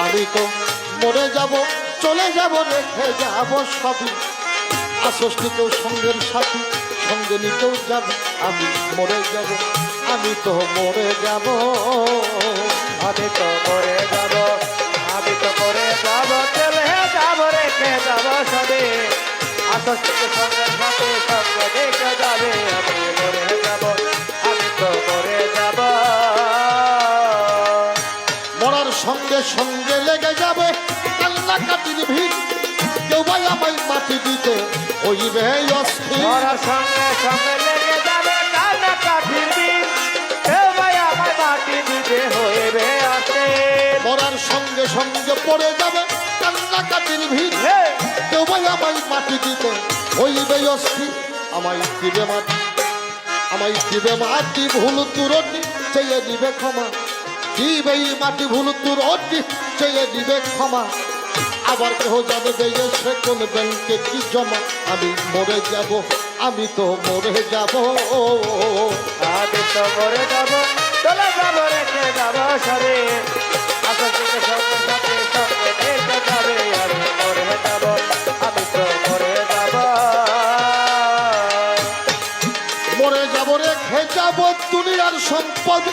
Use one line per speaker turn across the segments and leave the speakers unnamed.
আমি তো মরে যাব, চলে যাব, রেখে যাব সবই। আসস নিতেও সঙ্গের সাথী, সঙ্গে নিতেও যাবি। আমি মরে যাব, আমি তো মরে যাব,
আমি তো মরে যাব, আমি তো মরে যাব, চলে যাব, রেখে যাব সবে। আসস থেকে সঙ্গের সাথে সঙ্গে রেখে যাবে। আমি মরে যাব, আমি তো মরে যাব।
মরার সঙ্গে সঙ্গে লেগে যাবে কান্নাকাটির ভিড়। কেউ ভাই আমায় মাটি দিতে হইবে অস্থির।
মরার সঙ্গে সঙ্গে লেগে যাবে কান্নাকাটির ভিড়। কেউ ভাই আমায় মাটি দিতে হইবে অস্থির।
মরার সঙ্গে সঙ্গে পড়ে যাবে কান্নাকাটির ভিড়। কেউ ভাই আমায় মাটি দিতে হইবে অস্থির। আমায় দিবে মাটি, আমায় দিবে মাটি, ভুল তুরটি চেয়ে দিবে ক্ষমা। দিবে মাটি, ভুল তুরটি চেয়ে দিবে ক্ষমা। আবার কেহ জানবে সে কোন ব্যাংকে কি জমা। আমি মরে যাব, আমি তো মরে যাব,
আমি তো মরে যাব, চলে যাব, রেখে যাব সবে। আসল থেকে সঙ্গে সাথে সঙ্গে রেখে যাবে। আমি মরে যাব, আমি তো মরে যাব।
মরে যাব, রেখে যাব দুনিয়ার সম্পদ।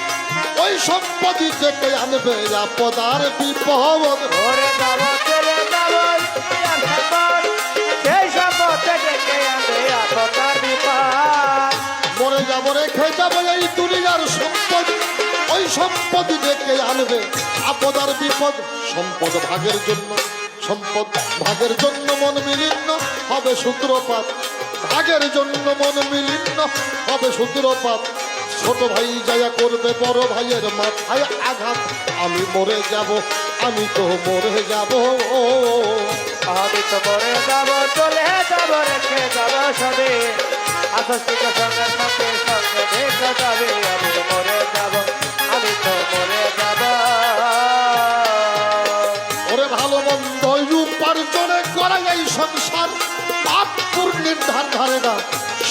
ওই সম্পদই থেকে আনবে আপদ আর বিপদ।
মরে যাব, চলে যাব, সেই সম্পদ থেকে আনবে আপদ আর বিপদ।
মরে যাব, রেখে যাব এই দুনিয়ার সম্পদ। ওই সম্পদই ডেকে আনবে আপদ আর বিপদ। সম্পদ ভাগের জন্য, সম্পদ ভাগের জন্য মন মিলিন্ন হবে সূত্রপাত। ভাগের জন্য মন মিলিন্ন হবে সূত্রপাত। ছোট ভাই যায়া করবে বড় ভাইয়ের মাথায় আঘাত। আমি মরে যাব, আমি তো মরে যাব,
আমি তো মরে যাব, চলে যাব, রেখে যাব সবে। আসল থেকে সঙ্গে সাথে সঙ্গে রেখে যাবে। আমি মরে যাব, আমি তো মরে যাব।
ওরে ভালো মন্দ উপার্জনে করা এই সংসার। পাপ পুণ্যের ধার ধারে না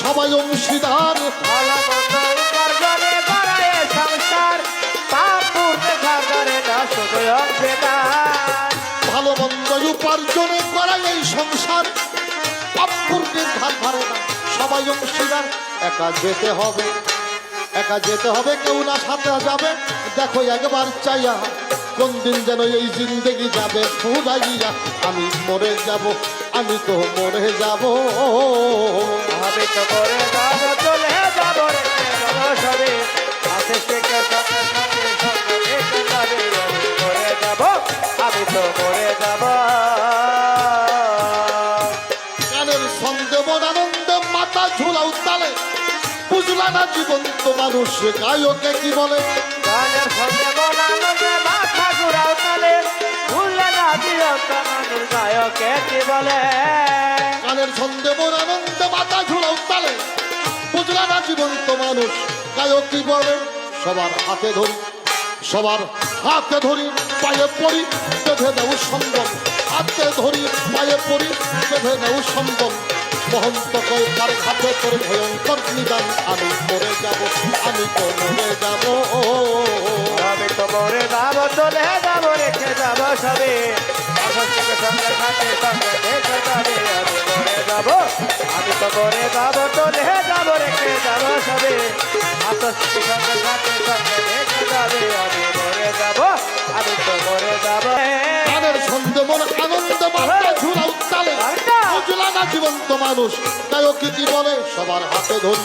সবাই অংশীদার।
ভালো মন্দ উপার্জনে করা এই সংসার। পাপ পুণ্যের ধার ধারে না শুধু অংশীদার।
ভালো মন্দ উপার্জনে করা এই সংসার। পাপ পুণ্যের ধার ধারে না সবাই অংশীদার। একা যেতে হবে, একা যেতে হবে, কেউ না সাথে যাবে। দেখো একবার চাইয়া কোন দিন যেন এই জিন্দেগি যাবে ফুরাইয়া। আমি মরে যাব, আমি তো মরে যাব,
আমি তো মরে যাব, চলে যাব, রেখে যাব সবে। আসল থেকে সঙ্গে সাথে সঙ্গে রেখে যাবে। আমি মরে যাব, আমি তো মরে যাব।
গানের ছন্দে মন আনন্দে মাথা ঝুলাও তালে। বুঝলা না জীবন্ত মানুষ গায়কে কি বলে।
গানের সঙ্গে মন আনন্দে মাথা ঘুরাও তালে। ভুললে না জীবন্ত মানুষ গায়কে কি বলে।
গানের ছন্দে মন আনন্দে মাথা ঝুলাও তালে। বুঝলা না জীবন্ত মানুষ গায়ক কি বলে। সবার হাতে ধরি, সবার হাতে ধরি, পায়ে পড়ি, বেঁধে দেও সম্বল। হাতে ধরি, পায়ে পড়ি, বেঁধে দেও সম্বল। মহন্ত কয় তার হাতে তোর ভয়ঙ্কর নিদান। আমি মরে যাব, আমি তো মরে যাব,
আমি তো মরে যাব, চলে যাব, রেখে যাব সবে। আসল থেকে সঙ্গে সাথে সঙ্গে রেখে যাবে। আমি মরে যাব, আমি তো মরে যাব, চলে যাব, রেখে যাব সবে। আসল থেকে সঙ্গে সাথে সঙ্গে রেখে যাবে। আমি মরে যাব, আমি তো মরে যাব।
গানের ছন্দে মন আনন্দে মাথা ঝুলাও তালে। বুঝলা না জীবন্ত মানুষ গায়ক কি বলে। সবার হাতে ধরি,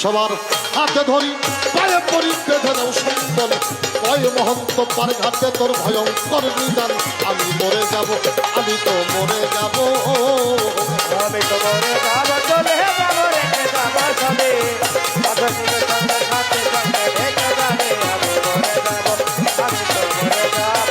সবার হাতে ধরি, পায়ে পড়ি, বেঁধে দাও সম্বল। কয় মহন্ত পার ঘাটে তোর ভয়ঙ্কর নিদান। আমি মরে যাব, আমি তো মরে যাব,
আমি তো মরে যাব, চলে যাব, রেখে যাব সবে। আসল থেকে সঙ্গে সাথে সঙ্গে রেখে যাবে। আমি মরে যাব, আমি তো মরে যাব।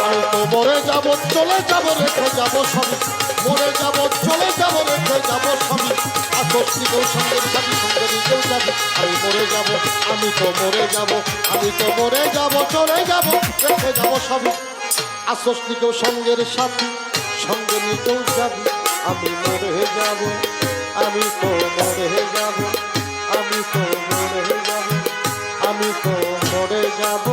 আমি তো মরে যাব, চলে যাব, রেখে যাব সবই। মরে যাব, চলে যাব, রেখে যাব সবই। আসস নিতেও সঙ্গের সাথী, সঙ্গে নিতেও যাবি। আমি মরে যাব, আমি তো মরে যাব, আমি তো মরে যাব, চলে যাব, রেখে যাব সবই। আসস নিতেও সঙ্গের সাথী, সঙ্গে নিতেও যাবি। আমি মরে যাব, আমি তো মরে যাব, আমি তো মরে যাব, আমি তো মরে যাব।